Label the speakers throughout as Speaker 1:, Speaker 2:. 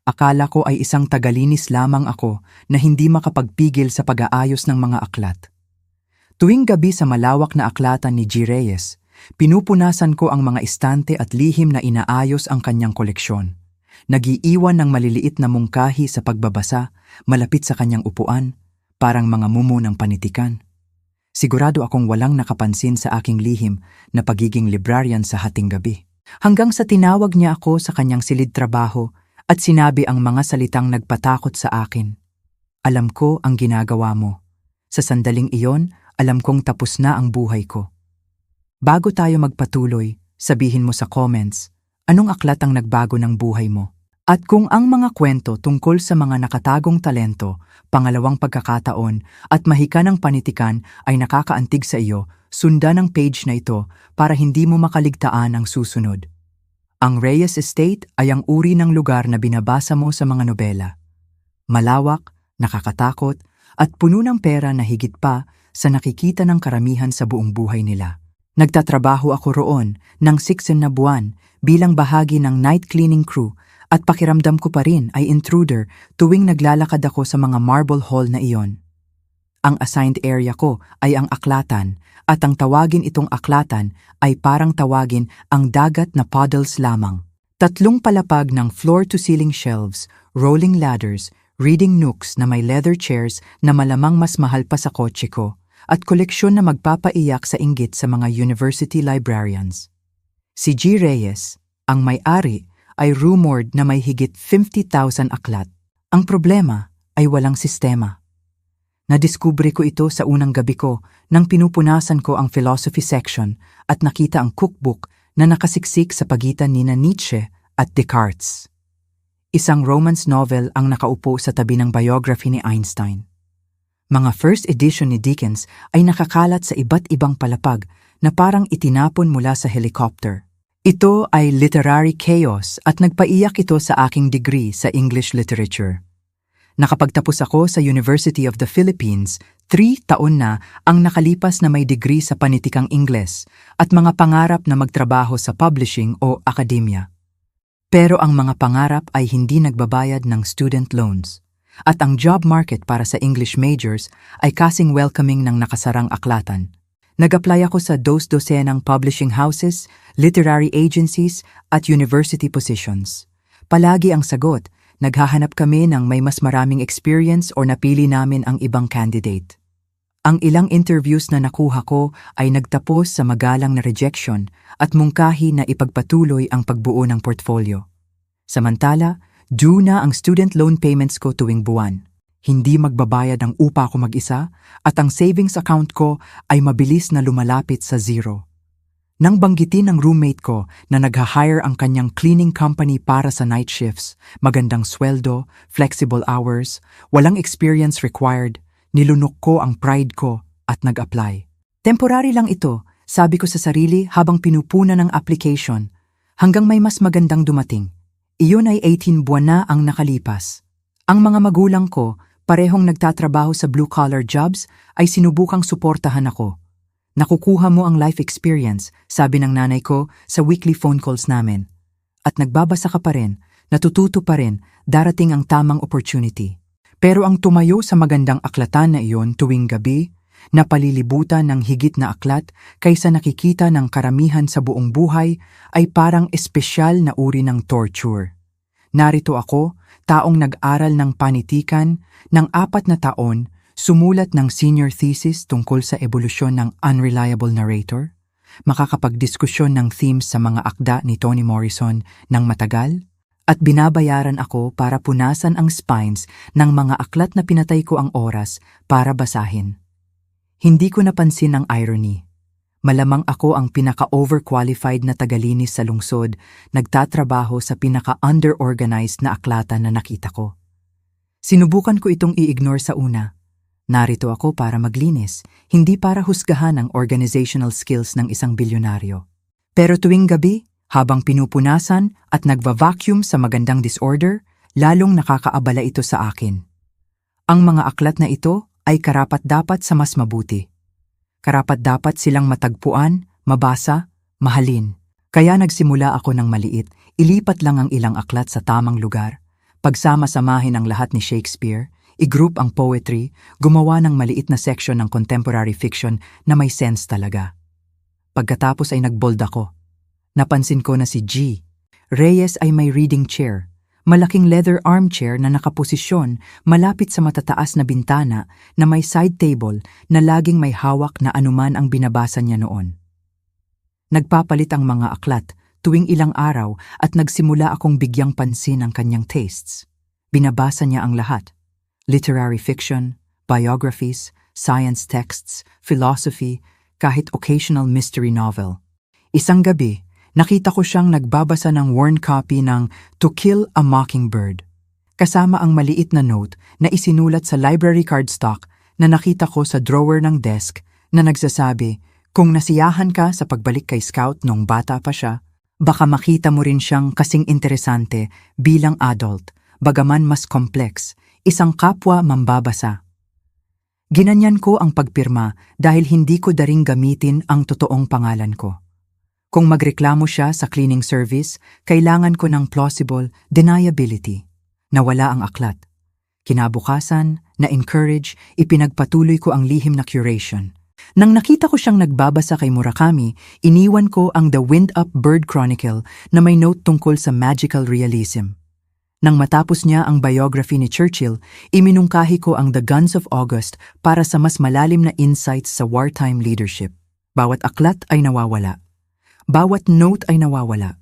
Speaker 1: Akala ko ay isang tagalinis lamang ako na hindi makapagpigil sa pag-aayos ng mga aklat. Tuwing gabi sa malawak na aklatan ni G. Reyes, pinupunasan ko ang mga istante at lihim na inaayos ang kanyang koleksyon. Nag-iiwan ng maliliit na mungkahi sa pagbabasa, malapit sa kanyang upuan, parang mga mumo ng panitikan. Sigurado akong walang nakapansin sa aking lihim na pagiging librarian sa hating gabi. Hanggang sa tinawag niya ako sa kanyang silid trabaho at sinabi ang mga salitang nagpatakot sa akin. Alam ko ang ginagawa mo. Sa sandaling iyon, alam kong tapos na ang buhay ko. Bago tayo magpatuloy, sabihin mo sa comments, anong aklat ang nagbago ng buhay mo? At kung ang mga kwento tungkol sa mga nakatagong talento, pangalawang pagkakataon at mahika ng panitikan ay nakakaantig sa iyo, sundan ang page na ito para hindi mo makaligtaan ang susunod. Ang Reyes Estate ay ang uri ng lugar na binabasa mo sa mga nobela. Malawak, nakakatakot, at puno ng pera na higit pa sa nakikita ng karamihan sa buong buhay nila. Nagtatrabaho ako roon ng 6 na buwan bilang bahagi ng night cleaning crew at pakiramdam ko pa rin ay intruder tuwing naglalakad ako sa mga marble hall na iyon. Ang assigned area ko ay ang aklatan at ang tawagin itong aklatan ay parang tawagin ang dagat na puddles lamang. 3 palapag ng floor-to-ceiling shelves, rolling ladders, reading nooks na may leather chairs na malamang mas mahal pa sa kotse ko at koleksyon na magpapaiyak sa inggit sa mga university librarians. Si G. Reyes, ang may-ari, ay rumored na may higit 50,000 aklat. Ang problema ay walang sistema. Nadiskubre ko ito sa unang gabi ko nang pinupunasan ko ang philosophy section at nakita ang cookbook na nakasiksik sa pagitan nina Nietzsche at Descartes. Isang romance novel ang nakaupo sa tabi ng biography ni Einstein. Mga first edition ni Dickens ay nakakalat sa iba't ibang palapag na parang itinapon mula sa helicopter. Ito ay literary chaos at nagpaiyak ito sa aking degree sa English Literature. Nakapagtapos ako sa University of the Philippines, 3 taon na ang nakalipas na may degree sa panitikang Ingles at mga pangarap na magtrabaho sa publishing o akademya. Pero ang mga pangarap ay hindi nagbabayad ng student loans at ang job market para sa English majors ay kasing welcoming ng nakasarang aklatan. Nag-apply ako sa 2 dosenang publishing houses, literary agencies at university positions. Palagi ang sagot, naghahanap kami ng may mas maraming experience o napili namin ang ibang candidate. Ang ilang interviews na nakuha ko ay nagtapos sa magalang na rejection at mungkahi na ipagpatuloy ang pagbuo ng portfolio. Samantala, due na ang student loan payments ko tuwing buwan. Hindi magbabayad ang upa ko mag-isa at ang savings account ko ay mabilis na lumalapit sa 0. Nang banggitin ng roommate ko na nag-hire ang kanyang cleaning company para sa night shifts, magandang sweldo, flexible hours, walang experience required, nilunok ko ang pride ko at nag-apply. Temporary lang ito, sabi ko sa sarili habang pinupuna ng application, hanggang may mas magandang dumating. Iyon ay 18 buwan na ang nakalipas. Ang mga magulang ko, parehong nagtatrabaho sa blue-collar jobs, ay sinubukang suportahan ako. Nakukuha mo ang life experience, sabi ng nanay ko sa weekly phone calls namin. At nagbabasa ka pa rin, natututo pa rin, darating ang tamang opportunity. Pero ang tumayo sa magandang aklatan na iyon tuwing gabi, napalilibutan ng higit na aklat kaysa nakikita ng karamihan sa buong buhay, ay parang espesyal na uri ng torture. Narito ako, taong nag-aral ng panitikan ng 4 na taon, sumulat ng senior thesis tungkol sa ebolusyon ng unreliable narrator, makakapagdiskusyon ng themes sa mga akda ni Toni Morrison ng matagal, at binabayaran ako para punasan ang spines ng mga aklat na pinatay ko ang oras para basahin. Hindi ko napansin ang irony. Malamang ako ang pinaka-overqualified na tagalinis sa lungsod, nagtatrabaho sa pinaka-under-organized na aklatan na nakita ko. Sinubukan ko itong i-ignore sa una. Narito ako para maglinis, hindi para husgahan ang organizational skills ng isang bilyonaryo. Pero tuwing gabi, habang pinupunasan at nagva-vacuum sa magandang disorder, lalong nakakaabala ito sa akin. Ang mga aklat na ito ay karapat-dapat sa mas mabuti. Karapat-dapat silang matagpuan, mabasa, mahalin. Kaya nagsimula ako ng maliit, ilipat lang ang ilang aklat sa tamang lugar, Pagsama-samahin ang lahat ni Shakespeare, i-group ang poetry, gumawa ng maliit na section ng contemporary fiction na may sense talaga. Pagkatapos ay nagbold ako. Napansin ko na si G. Reyes ay may reading chair, malaking leather armchair na nakaposisyon malapit sa matataas na bintana na may side table na laging may hawak na anuman ang binabasa niya noon. Nagpapalit ang mga aklat tuwing ilang araw at nagsimula akong bigyang pansin ang kanyang tastes. Binabasa niya ang lahat. Literary fiction, biographies, science texts, philosophy, kahit occasional mystery novel. Isang gabi, nakita ko siyang nagbabasa ng worn copy ng To Kill a Mockingbird, kasama ang maliit na note na isinulat sa library cardstock na nakita ko sa drawer ng desk na nagsasabi, kung nasiyahan ka sa pagbalik kay Scout nung bata pa siya, baka makita mo rin siyang kasing interesante bilang adult, bagaman mas complex, isang kapwa mambabasa. Ginanyan ko ang pagpirma dahil hindi ko daring gamitin ang totoong pangalan ko. Kung magreklamo siya sa cleaning service, kailangan ko ng plausible deniability. Nawala ang aklat. Kinabukasan, na-encourage, ipinagpatuloy ko ang lihim na curation. Nang nakita ko siyang nagbabasa kay Murakami, iniwan ko ang The Wind-Up Bird Chronicle na may note tungkol sa magical realism. Nang matapos niya ang biography ni Churchill, iminungkahi ko ang The Guns of August para sa mas malalim na insights sa wartime leadership. Bawat aklat ay nawawala. Bawat note ay nawawala.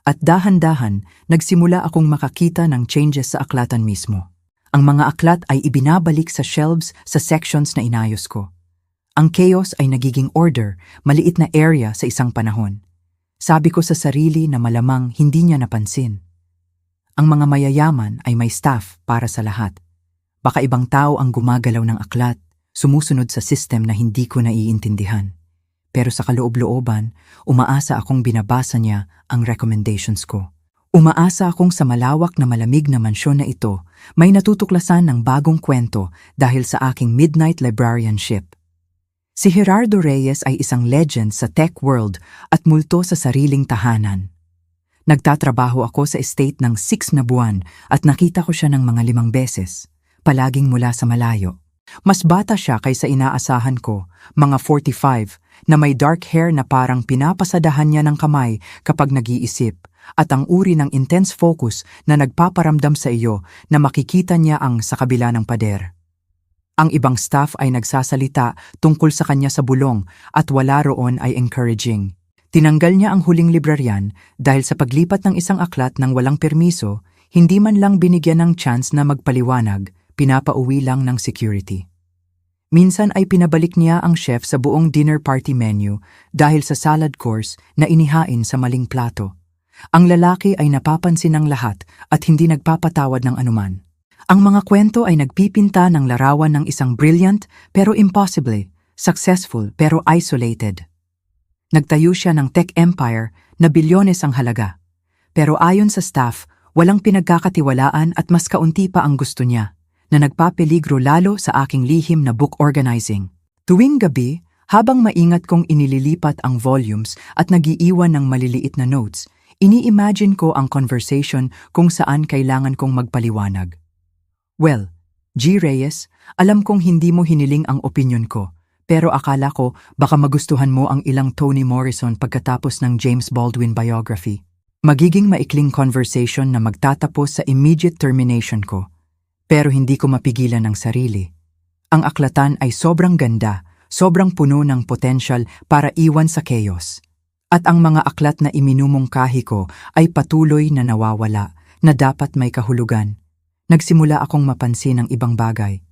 Speaker 1: At dahan-dahan, nagsimula akong makakita ng changes sa aklatan mismo. Ang mga aklat ay ibinabalik sa shelves sa sections na inayos ko. Ang chaos ay nagiging order, maliit na area sa isang panahon. Sabi ko sa sarili na malamang hindi niya napansin. Ang mga mayayaman ay may staff para sa lahat. Baka ibang tao ang gumagalaw ng aklat, sumusunod sa system na hindi ko naiintindihan. Pero sa kaloob-looban, umaasa akong binabasa niya ang recommendations ko. Umaasa akong sa malawak na malamig na mansyon na ito, may natutuklasan ng bagong kwento dahil sa aking midnight librarianship. Si Gerardo Reyes ay isang legend sa tech world at multo sa sariling tahanan. Nagtatrabaho ako sa estate ng 6 na buwan at nakita ko siya ng mga 5 beses, palaging mula sa malayo. Mas bata siya kaysa inaasahan ko, mga 45, na may dark hair na parang pinapasadahan niya ng kamay kapag nag-iisip, at ang uri ng intense focus na nagpaparamdam sa iyo na makikita niya ang sa kabila ng pader. Ang ibang staff ay nagsasalita tungkol sa kanya sa bulong at wala roon ay encouraging. Tinanggal niya ang huling librarian dahil sa paglipat ng isang aklat ng walang permiso, hindi man lang binigyan ng chance na magpaliwanag, pinapauwi lang ng security. Minsan ay pinabalik niya ang chef sa buong dinner party menu dahil sa salad course na inihain sa maling plato. Ang lalaki ay napapansin ng lahat at hindi nagpapatawad ng anuman. Ang mga kwento ay nagpipinta ng larawan ng isang brilliant pero impossibly, successful pero isolated. Nagtayo siya ng tech empire na bilyones ang halaga. Pero ayon sa staff, walang pinagkakatiwalaan at mas kaunti pa ang gusto niya, na nagpapeligro lalo sa aking lihim na book organizing. Tuwing gabi, habang maingat kong inililipat ang volumes at nagiiwan ng maliliit na notes, ini-imagine ko ang conversation kung saan kailangan kong magpaliwanag. Well, G. Reyes, alam kong hindi mo hiniling ang opinyon ko, pero akala ko baka magustuhan mo ang ilang Toni Morrison pagkatapos ng James Baldwin biography. Magiging maikling conversation na magtatapos sa immediate termination ko, pero hindi ko mapigilan ang sarili. Ang aklatan ay sobrang ganda, sobrang puno ng potential para iwan sa chaos. At ang mga aklat na iminumungkahi ko ay patuloy na nawawala, na dapat may kahulugan. Nagsimula akong mapansin ang ibang bagay.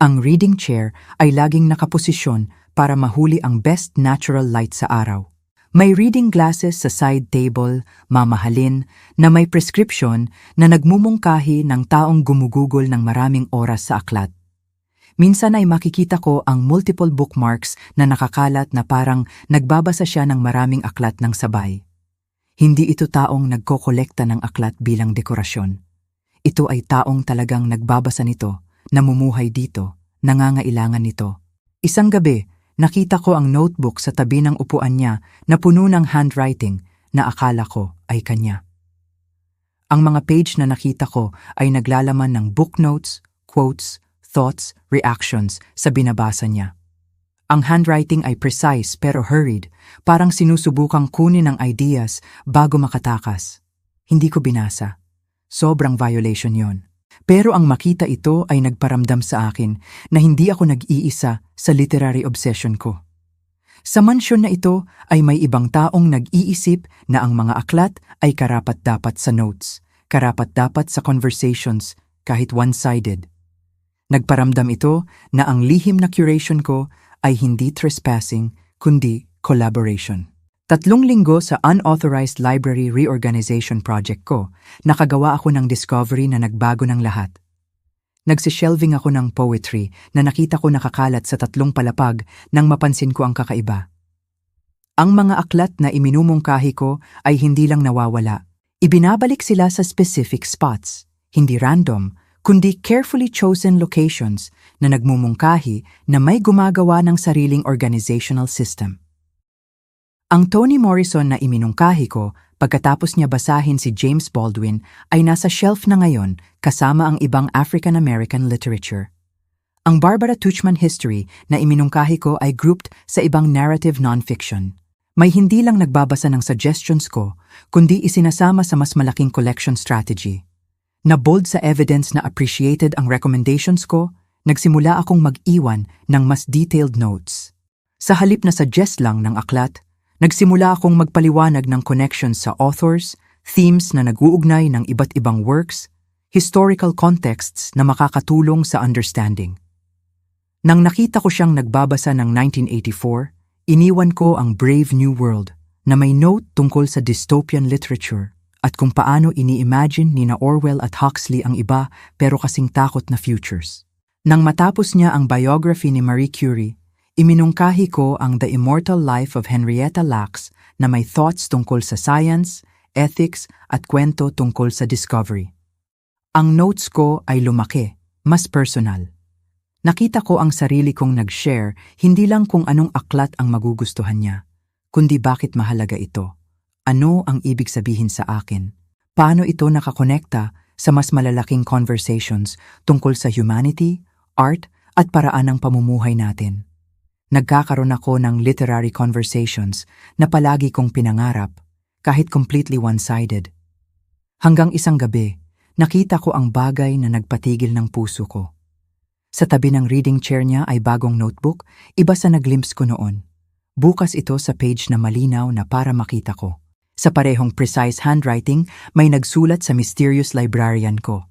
Speaker 1: Ang reading chair ay laging nakaposisyon para mahuli ang best natural light sa araw. May reading glasses sa side table, mamahalin, na may prescription na nagmumungkahi ng taong gumugugol ng maraming oras sa aklat. Minsan ay makikita ko ang multiple bookmarks na nakakalat na parang nagbabasa siya ng maraming aklat ng sabay. Hindi ito taong nagkokolekta ng aklat bilang dekorasyon. Ito ay taong talagang nagbabasa nito, namumuhay dito, nangangailangan nito. Isang gabi, nakita ko ang notebook sa tabi ng upuan niya na puno ng handwriting na akala ko ay kanya. Ang mga page na nakita ko ay naglalaman ng book notes, quotes, thoughts, reactions sa binabasa niya. Ang handwriting ay precise pero hurried, parang sinusubukang kunin ang ideas bago makatakas. Hindi ko binasa. Sobrang violation yon. Pero ang makita ito ay nagparamdam sa akin na hindi ako nag-iisa sa literary obsession ko. Sa mansyon na ito ay may ibang taong nag-iisip na ang mga aklat ay karapat-dapat sa notes, karapat-dapat sa conversations, kahit one-sided. Nagparamdam ito na ang lihim na curation ko ay hindi trespassing, kundi collaboration. 3 linggo sa unauthorized library reorganization project ko, nakagawa ako ng discovery na nagbago ng lahat. Nagsishelving ako ng poetry na nakita ko nakakalat sa 3 palapag nang mapansin ko ang kakaiba. Ang mga aklat na iminumungkahi ko ay hindi lang nawawala. Ibinabalik sila sa specific spots, hindi random, kundi carefully chosen locations na nagmumungkahi na may gumagawa ng sariling organizational system. Ang Toni Morrison na iminungkahi ko pagkatapos niya basahin si James Baldwin ay nasa shelf na ngayon kasama ang ibang African-American literature. Ang Barbara Tuchman history na iminungkahi ko ay grouped sa ibang narrative nonfiction. May hindi lang nagbabasa ng suggestions ko, kundi isinasama sa mas malaking collection strategy. Na bold sa evidence na appreciated ang recommendations ko, nagsimula akong mag-iwan ng mas detailed notes. Sa halip na suggest lang ng aklat, nagsimula akong magpaliwanag ng connections sa authors, themes na nag-uugnay ng iba't ibang works, historical contexts na makakatulong sa understanding. Nang nakita ko siyang nagbabasa ng 1984, iniwan ko ang Brave New World na may note tungkol sa dystopian literature at kung paano ini-imagine ni na Orwell at Huxley ang iba pero kasing takot na futures. Nang matapos niya ang biography ni Marie Curie, iminungkahi ko ang The Immortal Life of Henrietta Lacks na may thoughts tungkol sa science, ethics at kwento tungkol sa discovery. Ang notes ko ay lumaki, mas personal. Nakita ko ang sarili kong nag-share hindi lang kung anong aklat ang magugustuhan niya, kundi bakit mahalaga ito. Ano ang ibig sabihin sa akin? Paano ito nakakonekta sa mas malalaking conversations tungkol sa humanity, art at paraan ng pamumuhay natin? Nagkakaroon ako ng literary conversations na palagi kong pinangarap, kahit completely one-sided. Hanggang isang gabi, nakita ko ang bagay na nagpatigil ng puso ko. Sa tabi ng reading chair niya ay bagong notebook, iba sa naglimpse ko noon. Bukas ito sa page na malinaw na para makita ko. Sa parehong precise handwriting, may nagsulat sa mysterious librarian ko.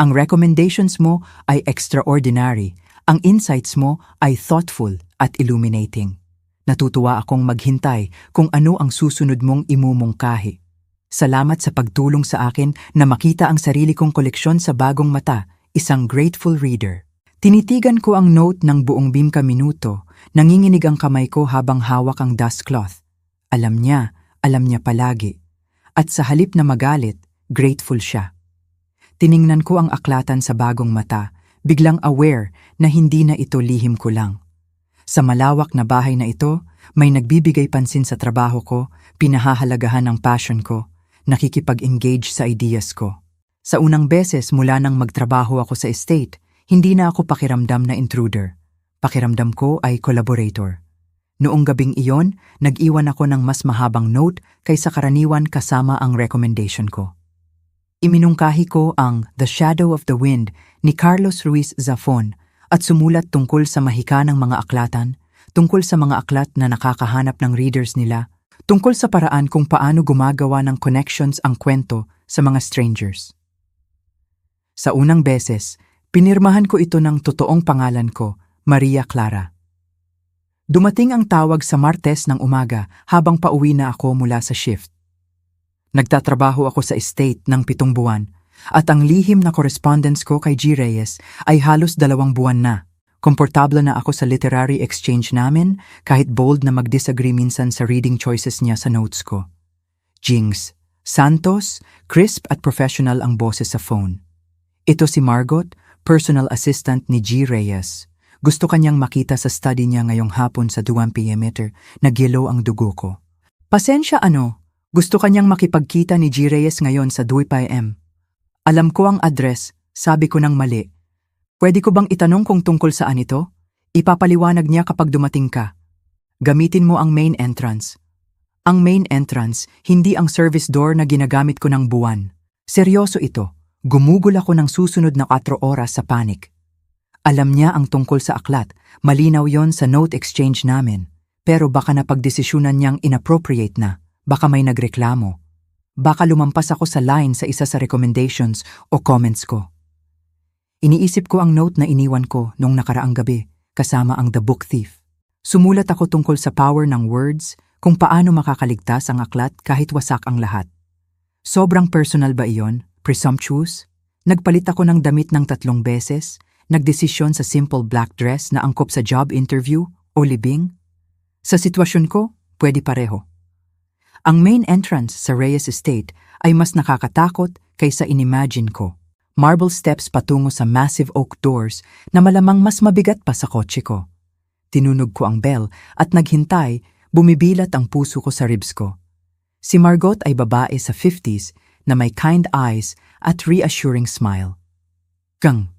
Speaker 1: Ang recommendations mo ay extraordinary, ang insights mo ay thoughtful at illuminating. Natutuwa akong maghintay kung ano ang susunod mong imumungkahi. Salamat sa pagtulong sa akin na makita ang sarili kong koleksyon sa bagong mata, isang grateful reader. Tinitigan ko ang note ng buong bimka minuto, nanginginig ang kamay ko habang hawak ang dust cloth. Alam niya palagi. At sa halip na magalit, grateful siya. Tiningnan ko ang aklatan sa bagong mata, biglang aware na hindi na ito lihim ko lang. Sa malawak na bahay na ito, may nagbibigay pansin sa trabaho ko, pinahahalagahan ang passion ko, nakikipag-engage sa ideas ko. Sa unang beses mula nang magtrabaho ako sa estate, hindi na ako pakiramdam na intruder. Pakiramdam ko ay collaborator. Noong gabing iyon, nag-iwan ako ng mas mahabang note kaysa karaniwan kasama ang recommendation ko. Iminungkahi ko ang The Shadow of the Wind ni Carlos Ruiz Zafón at sumulat tungkol sa mahika ng mga aklatan, tungkol sa mga aklat na nakakahanap ng readers nila, tungkol sa paraan kung paano gumagawa ng connections ang kwento sa mga strangers. Sa unang beses, pinirmahan ko ito ng totoong pangalan ko, Maria Clara. Dumating ang tawag sa Martes ng umaga habang pauwi na ako mula sa shift. Nagtatrabaho ako sa estate ng 7 buwan at ang lihim na correspondence ko kay G. Reyes ay halos 2 buwan na. Komportable na ako sa literary exchange namin kahit bold na mag-disagree minsan sa reading choices niya sa notes ko. Jings, Santos, crisp at professional ang boses sa phone. Ito si Margot, personal assistant ni G. Reyes. Gusto kanyang makita sa study niya ngayong hapon sa 2 p.m. Nag-yellow ang dugo ko. Pasensya Gusto kanyang makipagkita ni G. Reyes ngayon sa 2 p.m. Alam ko ang address, sabi ko ng mali. Pwede ko bang itanong kung tungkol saan ito? Ipapaliwanag niya kapag dumating ka. Gamitin mo ang main entrance. Ang main entrance, hindi ang service door na ginagamit ko ng buwan. Seryoso ito. Gumugol ako ng susunod na 4 oras sa panic. Alam niya ang tungkol sa aklat, malinaw yon sa note exchange namin. Pero baka napagdesisyunan niyang inappropriate na, baka may nagreklamo. Baka lumampas ako sa line sa isa sa recommendations o comments ko. Iniisip ko ang note na iniwan ko nung nakaraang gabi, kasama ang The Book Thief. Sumulat ako tungkol sa power ng words, kung paano makakaligtas ang aklat kahit wasak ang lahat. Sobrang personal ba iyon? Presumptuous? Nagpalit ako ng damit ng 3 beses? Nagdesisyon sa simple black dress na angkop sa job interview o libing? Sa sitwasyon ko, pwede pareho. Ang main entrance sa Reyes Estate ay mas nakakatakot kaysa inimagine ko. Marble steps patungo sa massive oak doors na malamang mas mabigat pa sa kotse ko. Tinunog ko ang bell at naghintay, bumibilat ang puso ko sa ribs ko. Si Margot ay babae sa 50s na may kind eyes at reassuring smile. Gang.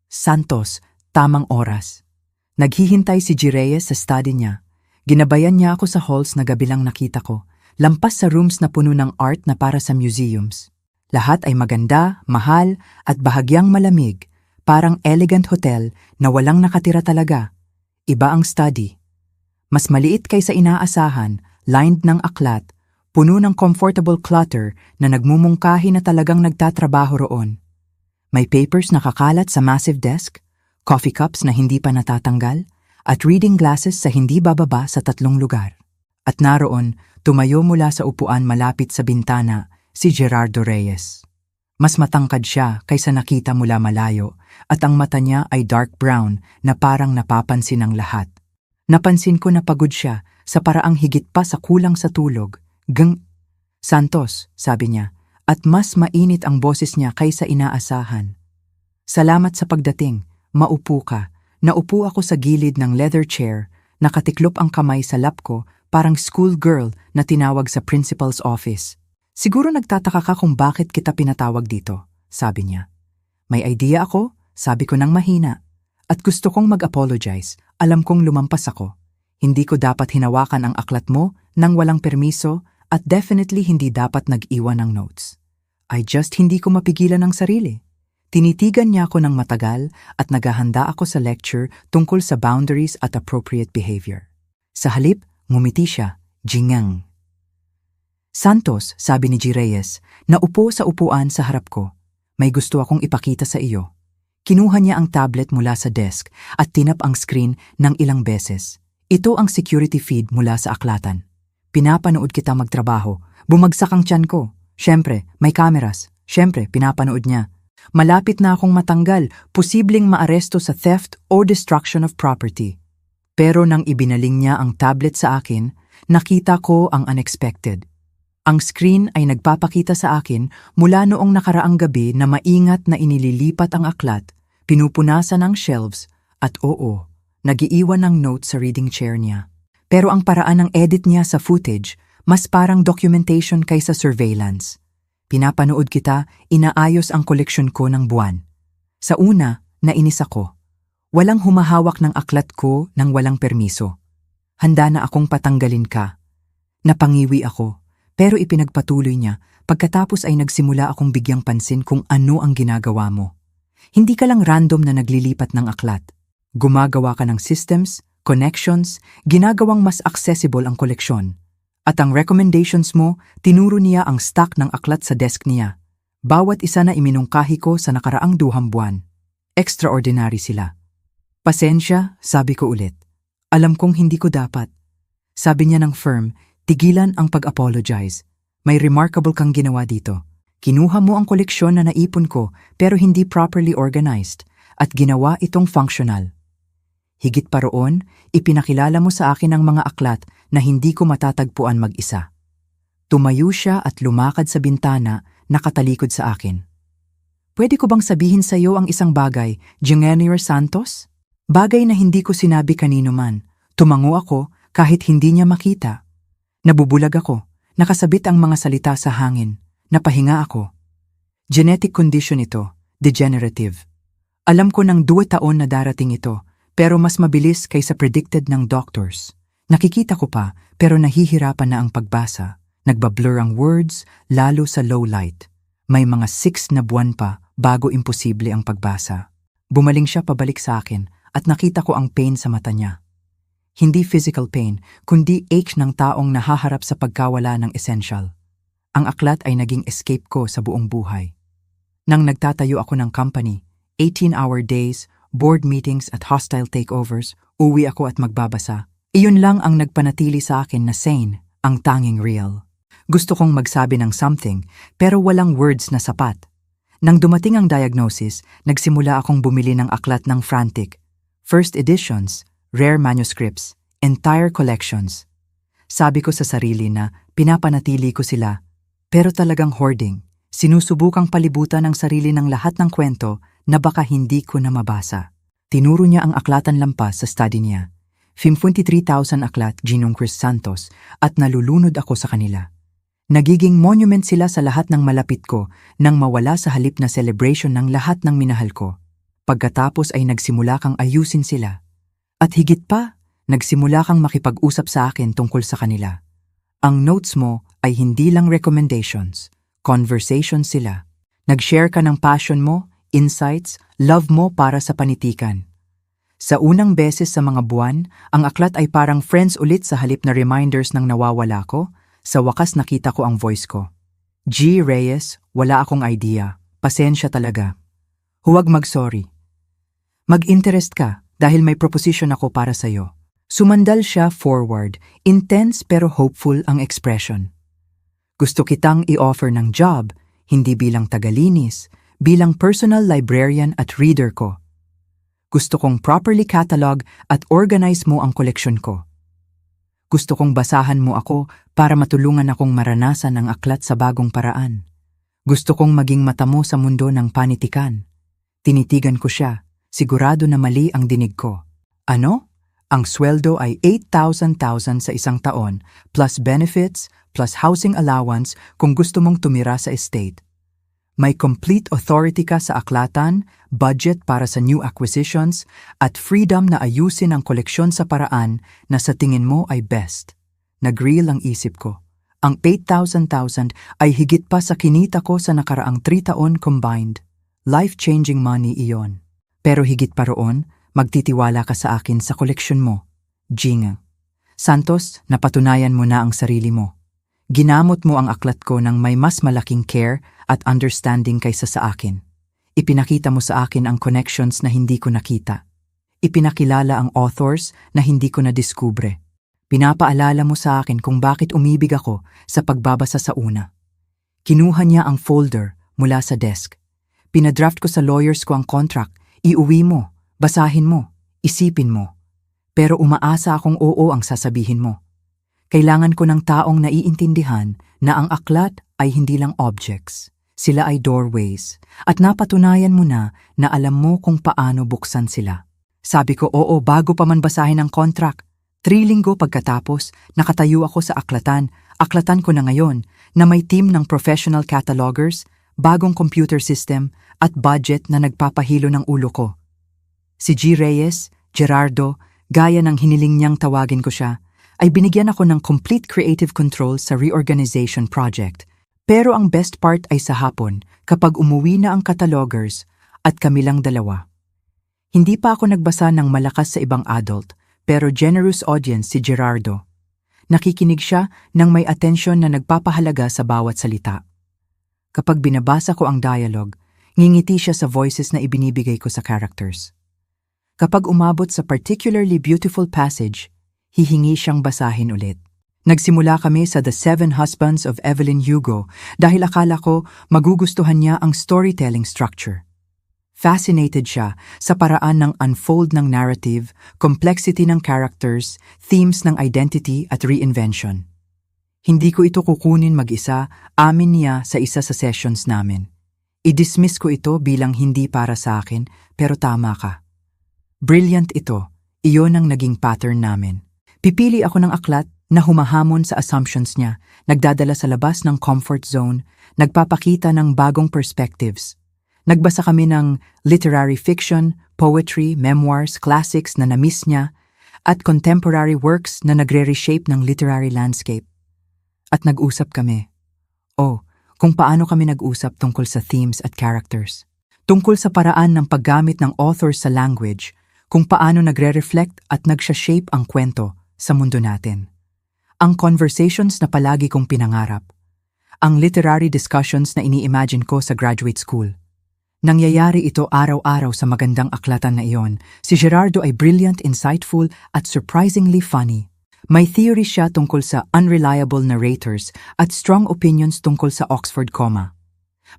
Speaker 1: Santos, tamang oras. Naghihintay si G. Reyes sa study niya. Ginabayan niya ako sa halls na gabi lang nakita ko, lampas sa rooms na puno ng art na para sa museums. Lahat ay maganda, mahal, at bahagyang malamig, parang elegant hotel na walang nakatira talaga. Iba ang study. Mas maliit kaysa inaasahan, lined ng aklat, puno ng comfortable clutter na nagmumungkahi na talagang nagtatrabaho roon. May papers na kakalat sa massive desk, coffee cups na hindi pa natatanggal, at reading glasses sa hindi bababa sa 3 lugar. At naroon, tumayo mula sa upuan malapit sa bintana, si Gerardo Reyes. Mas matangkad siya kaysa nakita mula malayo at ang mata niya ay dark brown na parang napapansin ng lahat. Napansin ko na pagod siya sa paraang higit pa sa kulang sa tulog. Santos, sabi niya, at mas mainit ang boses niya kaysa inaasahan. Salamat sa pagdating, maupo ka. Naupo ako sa gilid ng leather chair, nakatiklop ang kamay sa lap ko parang schoolgirl na tinawag sa principal's office. Siguro nagtataka ka kung bakit kita pinatawag dito, sabi niya. May idea ako, sabi ko nang mahina. At gusto kong mag-apologize, alam kong lumampas ako. Hindi ko dapat hinawakan ang aklat mo nang walang permiso at definitely hindi dapat nag-iwan ng notes. I just hindi ko mapigilan ang sarili. Tinitigan niya ako ng matagal at naghahanda ako sa lecture tungkol sa boundaries at appropriate behavior. Sa halip, ngumiti siya, jingang. Santos, sabi ni G. Reyes, naupo sa upuan sa harap ko. May gusto akong ipakita sa iyo. Kinuha niya ang tablet mula sa desk at tinap ang screen ng ilang beses. Ito ang security feed mula sa aklatan. Pinapanood kita magtrabaho. Bumagsak ang tiyan ko. Siyempre, may cameras. Siyempre, pinapanood niya. Malapit na akong matanggal, posibleng maaresto sa theft or destruction of property. Pero nang ibinaling niya ang tablet sa akin, nakita ko ang unexpected. Ang screen ay nagpapakita sa akin mula noong nakaraang gabi na maingat na inililipat ang aklat, pinupunasan ang shelves, at oo, nagiiwan ng notes sa reading chair niya. Pero ang paraan ng edit niya sa footage, mas parang documentation kaysa surveillance. Pinapanood kita, inaayos ang koleksyon ko ng buwan. Sa una, nainis ako. Walang humahawak ng aklat ko nang walang permiso. Handa na akong patanggalin ka. Napangiwi ako. Pero ipinagpatuloy niya, pagkatapos ay nagsimula akong bigyang pansin kung ano ang ginagawa mo. Hindi ka lang random na naglilipat ng aklat. Gumagawa ka ng systems, connections, ginagawang mas accessible ang koleksyon. At ang recommendations mo, tinuro niya ang stock ng aklat sa desk niya. Bawat isa na iminungkahi ko sa nakaraang 2 buwan. Extraordinary sila. Pasensya, sabi ko ulit. Alam kong hindi ko dapat. Sabi niya ng firm, tigilan ang pag-apologize. May remarkable kang ginawa dito. Kinuha mo ang koleksyon na naipon ko pero hindi properly organized at ginawa itong functional. Higit pa roon, ipinakilala mo sa akin ang mga aklat na hindi ko matatagpuan mag-isa. Tumayo siya at lumakad sa bintana, nakatalikod sa akin. Pwede ko bang sabihin sa iyo ang isang bagay, Jennifer Santos? Bagay na hindi ko sinabi kanino man. Tumango ako kahit hindi niya makita. Nabubulag ako. Nakasabit ang mga salita sa hangin. Napahinga ako. Genetic condition ito, degenerative. Alam ko ng 2 taon na darating ito, pero mas mabilis kaysa predicted ng doctors. Nakikita ko pa, pero nahihirapan na ang pagbasa. Nagbablur ang words, lalo sa low light. May mga 6 na buwan pa bago imposible ang pagbasa. Bumaling siya pabalik sa akin at nakita ko ang pain sa mata niya. Hindi physical pain, kundi ache ng taong nahaharap sa pagkawala ng essential. Ang aklat ay naging escape ko sa buong buhay. Nang nagtatayo ako ng company, 18-hour days, board meetings at hostile takeovers, uwi ako at magbabasa. Iyon lang ang nagpanatili sa akin na sane, ang tanging real. Gusto kong magsabi ng something, pero walang words na sapat. Nang dumating ang diagnosis, nagsimula akong bumili ng aklat ng frantic. First editions, rare manuscripts, entire collections. Sabi ko sa sarili na pinapanatili ko sila, pero talagang hoarding. Sinusubukang palibutan ang sarili ng lahat ng kwento na baka hindi ko na mabasa. Tinuro niya ang aklatan lampas sa study niya. 53,000 aklat Ginong Chris Santos at nalulunod ako sa kanila. Nagiging monument sila sa lahat ng malapit ko nang mawala sa halip na celebration ng lahat ng minahal ko. Pagkatapos ay nagsimula kang ayusin sila. At higit pa, nagsimula kang makipag-usap sa akin tungkol sa kanila. Ang notes mo ay hindi lang recommendations. Conversation sila. Nag-share ka ng passion mo, insights, love mo para sa panitikan. Sa unang beses sa mga buwan, ang aklat ay parang friends ulit sa halip na reminders ng nawawala ko. Sa wakas nakita ko ang voice ko. G. Reyes, wala akong idea. Pasensya talaga. Huwag mag-sorry. Mag-interest ka dahil may proposition ako para sa'yo. Sumandal siya forward, intense pero hopeful ang expression. Gusto kitang i-offer ng job, hindi bilang tagalinis, bilang personal librarian at reader ko. Gusto kong properly catalog at organize mo ang koleksyon ko. Gusto kong basahan mo ako para matulungan akong maranasan ang aklat sa bagong paraan. Gusto kong maging mata mo sa mundo ng panitikan. Tinitigan ko siya, sigurado na mali ang dinig ko. Ano? Ang sweldo ay 8,000 sa isang taon, plus benefits, plus housing allowance kung gusto mong tumira sa estate. May complete authority ka sa aklatan, budget para sa new acquisitions, at freedom na ayusin ang koleksyon sa paraan na sa tingin mo ay best. Nag-reel ang isip ko. Ang 8,000 ay higit pa sa kinita ko sa nakaraang 3 taon combined. Life-changing money iyon. Pero higit pa roon, magtitiwala ka sa akin sa koleksyon mo. Jinga. Santos, napatunayan mo na ang sarili mo. Ginamot mo ang aklat ko ng may mas malaking care at understanding kaysa sa akin. Ipinakita mo sa akin ang connections na hindi ko nakita. Ipinakilala ang authors na hindi ko nadiskubre. Pinapaalala mo sa akin kung bakit umibig ako sa pagbabasa sa una. Kinuha niya ang folder mula sa desk. Pinadraft ko sa lawyers ko ang contract. Iuwi mo. Basahin mo, isipin mo. Pero umaasa akong oo ang sasabihin mo. Kailangan ko ng taong naiintindihan na ang aklat ay hindi lang objects. Sila ay doorways. At napatunayan mo na alam mo kung paano buksan sila. Sabi ko oo bago pa man basahin ang contract. 3 linggo pagkatapos, nakatayo ako sa aklatan. Aklatan ko na ngayon na may team ng professional catalogers, bagong computer system at budget na nagpapahilo ng ulo ko. Si G. Reyes, Gerardo, gaya ng hiniling niyang tawagin ko siya, ay binigyan ako ng complete creative control sa reorganization project. Pero ang best part ay sa hapon, kapag umuwi na ang catalogers at kami lang dalawa. Hindi pa ako nagbasa ng malakas sa ibang adult, pero generous audience si Gerardo. Nakikinig siya ng may atensyon na nagpapahalaga sa bawat salita. Kapag binabasa ko ang dialogue, ngingiti siya sa voices na ibinibigay ko sa characters. Kapag umabot sa particularly beautiful passage, hihingi siyang basahin ulit. Nagsimula kami sa The 7 Husbands of Evelyn Hugo dahil akala ko magugustuhan niya ang storytelling structure. Fascinated siya sa paraan ng unfold ng narrative, complexity ng characters, themes ng identity at reinvention. Hindi ko ito kukunin mag-isa, amin niya sa isa sa sessions namin. I-dismiss ko ito bilang hindi para sa akin, pero tama ka. Brilliant ito, iyon ang naging pattern namin. Pipili ako ng aklat, na humahamon sa assumptions niya, nagdadala sa labas ng comfort zone, nagpapakita ng bagong perspectives. Nagbasa kami ng literary fiction, poetry, memoirs, classics na na-miss niya, at contemporary works na nagre-reshape ng literary landscape. At nag-usap kami. Kung paano kami nag-usap tungkol sa themes at characters. Tungkol sa paraan ng paggamit ng authors sa language, kung paano nagre-reflect at nagsha-shape ang kwento sa mundo natin. Ang conversations na palagi kong pinangarap. Ang literary discussions na ini-imagine ko sa graduate school. Nangyayari ito araw-araw sa magandang aklatan na iyon. Si Gerardo ay brilliant, insightful at surprisingly funny. May theory siya tungkol sa unreliable narrators at strong opinions tungkol sa Oxford comma.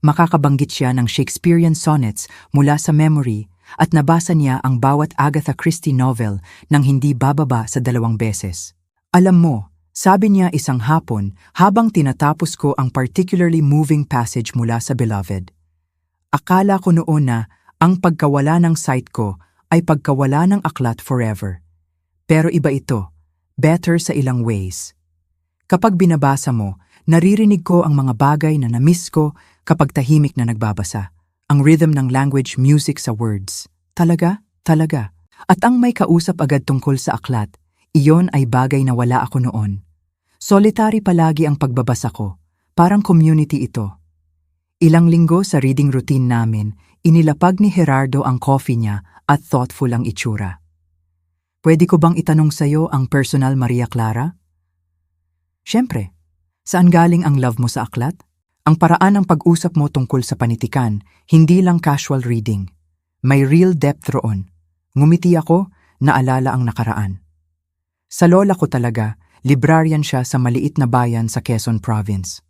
Speaker 1: Makakabanggit siya ng Shakespearean sonnets mula sa memory at nabasa niya ang bawat Agatha Christie novel nang hindi bababa sa 2 beses. Alam mo, sabi niya isang hapon habang tinatapos ko ang particularly moving passage mula sa Beloved. Akala ko noon na ang pagkawala ng sight ko ay pagkawala ng aklat forever. Pero iba ito. Better sa ilang ways. Kapag binabasa mo, naririnig ko ang mga bagay na na-miss ko kapag tahimik na nagbabasa. Ang rhythm ng language, music sa words. Talaga? At ang may kausap agad tungkol sa aklat, iyon ay bagay na wala ako noon. Solitary palagi ang pagbabasa ko. Parang community ito. Ilang linggo sa reading routine namin, inilapag ni Gerardo ang coffee niya at thoughtful ang itsura. Pwede ko bang itanong sa'yo ang personal Maria Clara? Siyempre, saan galing ang love mo sa aklat? Ang paraan ng pag-usap mo tungkol sa panitikan, hindi lang casual reading. May real depth roon. Ngumiti ako, naalala ang nakaraan. Sa lola ko talaga, librarian siya sa maliit na bayan sa Quezon Province.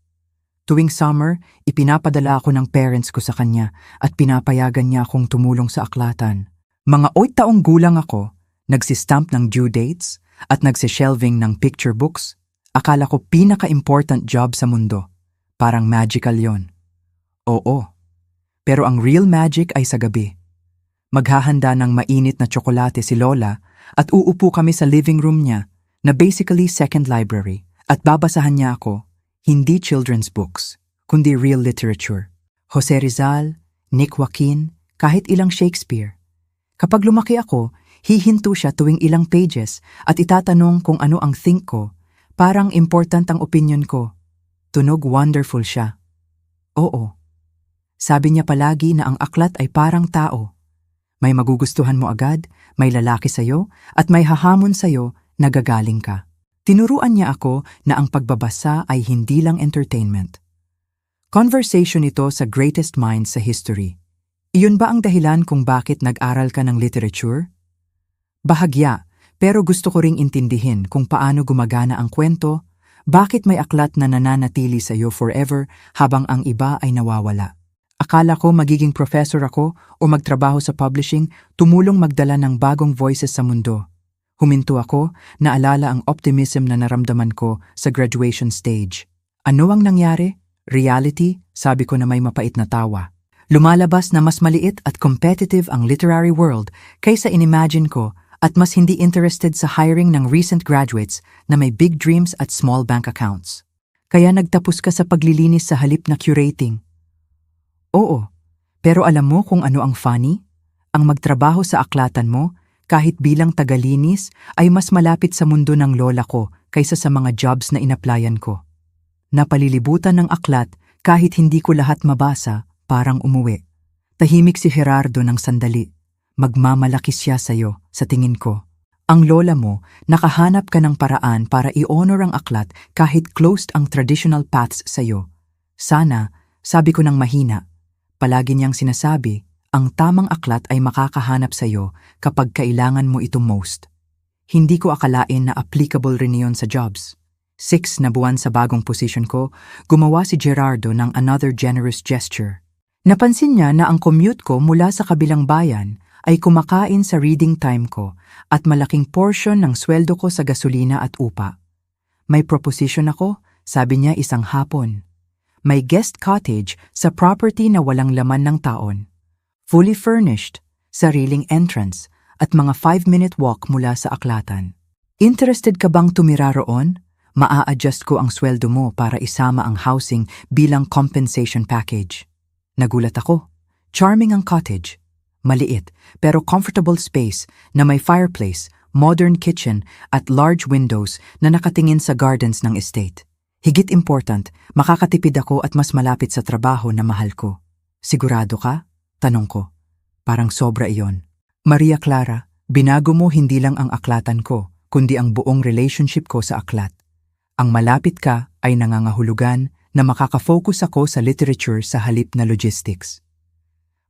Speaker 1: Tuwing summer, ipinapadala ako ng parents ko sa kanya at pinapayagan niya akong tumulong sa aklatan. Mga 8 taong gulang ako, nagsistamp ng due dates at nagsishelving ng picture books. Akala ko pinaka-important job sa mundo. Parang magical yon. Oo. Pero ang real magic ay sa gabi. Maghahanda ng mainit na tsokolate si Lola at uupo kami sa living room niya na basically second library at babasahan niya ako, hindi children's books, kundi real literature. Jose Rizal, Nick Joaquin, kahit ilang Shakespeare. Kapag lumaki ako, hihinto siya tuwing ilang pages at itatanong kung ano ang think ko, parang important ang opinion ko. Tunog wonderful siya. Oo. Sabi niya palagi na ang aklat ay parang tao. May magugustuhan mo agad, may lalaki sa'yo, at may hahamon sa'yo, nagagaling ka. Tinuruan niya ako na ang pagbabasa ay hindi lang entertainment. Conversation ito sa greatest minds sa history. Iyon ba ang dahilan kung bakit nag-aral ka ng literature? Bahagya, pero gusto ko ring intindihin kung paano gumagana ang kwento, bakit may aklat na nananatili sa iyo forever habang ang iba ay nawawala. Akala ko magiging professor ako o magtrabaho sa publishing, tumulong magdala ng bagong voices sa mundo. Huminto ako, naalala ang optimism na naramdaman ko sa graduation stage. Ano ang nangyari? Reality? Sabi ko na may mapait na tawa. Lumalabas na mas maliit at competitive ang literary world kaysa inimagine ko at mas hindi interested sa hiring ng recent graduates na may big dreams at small bank accounts. Kaya nagtapos ka sa paglilinis sa halip na curating. Oo, pero alam mo kung ano ang funny? Ang magtrabaho sa aklatan mo, kahit bilang tagalinis, ay mas malapit sa mundo ng lola ko kaysa sa mga jobs na inaplayan ko. Napalilibutan ng aklat kahit hindi ko lahat mabasa, parang umuwi. Tahimik si Gerardo ng sandali. Magmamalaki siya sa'yo, sa tingin ko. Ang lola mo, nakahanap ka ng paraan para i-honor ang aklat kahit closed ang traditional paths sa'yo. Sana, sabi ko ng mahina, palagi niyang sinasabi, ang tamang aklat ay makakahanap sa'yo kapag kailangan mo ito most. Hindi ko akalain na applicable rin iyon sa jobs. 6 na buwan sa bagong position ko, gumawa si Gerardo ng another generous gesture. Napansin niya na ang commute ko mula sa kabilang bayan ay kumakain sa reading time ko at malaking portion ng sweldo ko sa gasolina at upa. May proposition ako, sabi niya isang hapon. May guest cottage sa property na walang laman ng taon. Fully furnished, sariling entrance at mga 5-minute walk mula sa aklatan. Interested ka bang tumira roon? maa-adjust ko ang sweldo mo para isama ang housing bilang compensation package. Nagulat ako. Charming ang cottage. Maliit pero comfortable space na may fireplace, modern kitchen at large windows na nakatingin sa gardens ng estate. Higit important, makakatipid ako at mas malapit sa trabaho na mahal ko. Sigurado ka? Tanong ko. Parang sobra iyon. Maria Clara, binago mo hindi lang ang aklatan ko, kundi ang buong relationship ko sa aklat. Ang malapit ka ay nangangahulugan na makakafocus ako sa literature sa halip na logistics.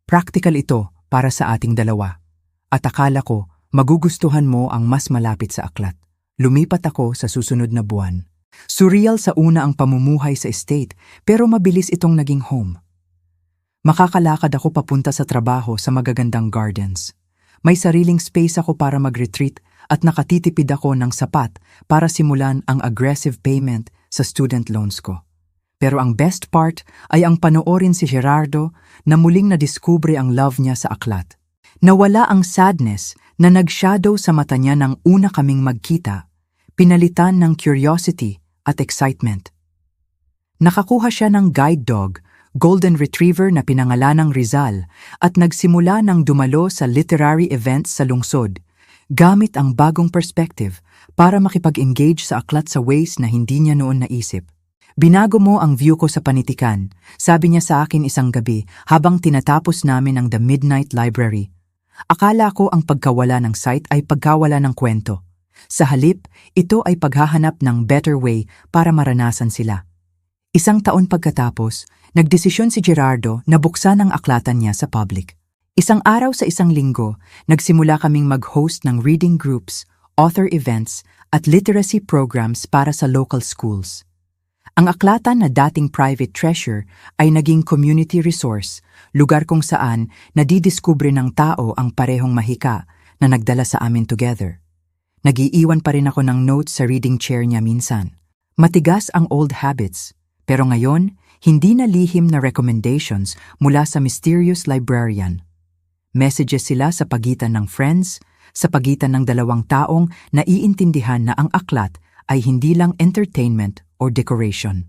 Speaker 1: Practical ito para sa ating dalawa. At akala ko, magugustuhan mo ang mas malapit sa aklat. Lumipat ako sa susunod na buwan. Surreal sa una ang pamumuhay sa estate, pero mabilis itong naging home. Makakalakad ako papunta sa trabaho sa magagandang gardens. May sariling space ako para mag-retreat at nakatitipid ako ng sapat para simulan ang aggressive payment sa student loans ko. Pero ang best part ay ang panoorin si Gerardo na muling nadiskubre ang love niya sa aklat. Nawala ang sadness na nag-shadow sa mata niya nang una kaming magkita, pinalitan ng curiosity at excitement. Nakakuha siya ng guide dog, golden retriever na pinangalanang Rizal, at nagsimula ng dumalo sa literary events sa lungsod, gamit ang bagong perspective para makipag-engage sa aklat sa ways na hindi niya noon naisip. Binago mo ang view ko sa panitikan, sabi niya sa akin isang gabi habang tinatapos namin ang The Midnight Library. Akala ko ang pagkawala ng sight ay pagkawala ng kwento. Sa halip, ito ay paghahanap ng better way para maranasan sila. Isang taon pagkatapos, nagdesisyon si Gerardo na buksan ang aklatan niya sa public. Isang araw sa isang linggo, nagsimula kaming mag-host ng reading groups, author events, at literacy programs para sa local schools. Ang aklatan na dating private treasure ay naging community resource, lugar kung saan nadidiskubre ng tao ang parehong mahika na nagdala sa amin together. Nag-iiwan pa rin ako ng notes sa reading chair niya minsan. Matigas ang old habits, pero ngayon, hindi na lihim na recommendations mula sa mysterious librarian. Messages sila sa pagitan ng friends, sa pagitan ng dalawang taong naiintindihan na ang aklat ay hindi lang entertainment or decoration.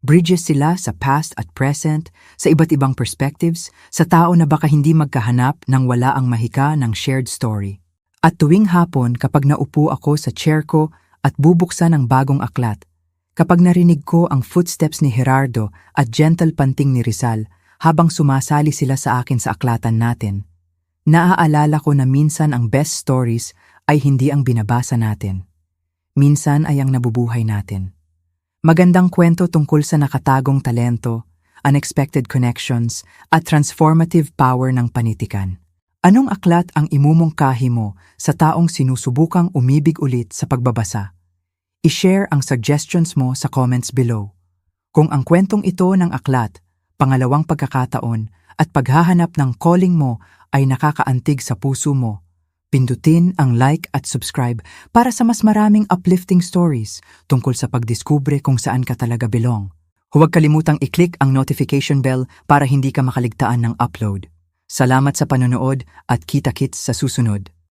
Speaker 1: Bridges sila sa past at present, sa iba't ibang perspectives, sa tao na baka hindi magkahanap nang wala ang mahika ng shared story. At tuwing hapon kapag naupo ako sa chair ko at bubuksan ang bagong aklat, kapag narinig ko ang footsteps ni Gerardo at gentle panting ni Rizal habang sumasali sila sa akin sa aklatan natin, naaalala ko na minsan ang best stories ay hindi ang binabasa natin. Minsan ay ang nabubuhay natin. Magandang kwento tungkol sa nakatagong talento, unexpected connections, at transformative power ng panitikan. Anong aklat ang imumungkahi mo sa taong sinusubukang umibig ulit sa pagbabasa? I-share ang suggestions mo sa comments below. Kung ang kwentong ito ng aklat, pangalawang pagkakataon, at paghahanap ng calling mo ay nakakaantig sa puso mo, pindutin ang like at subscribe para sa mas maraming uplifting stories tungkol sa pagdiskubre kung saan ka talaga belong. Huwag kalimutang i-click ang notification bell para hindi ka makaligtaan ng upload. Salamat sa panonood at kita-kits sa susunod.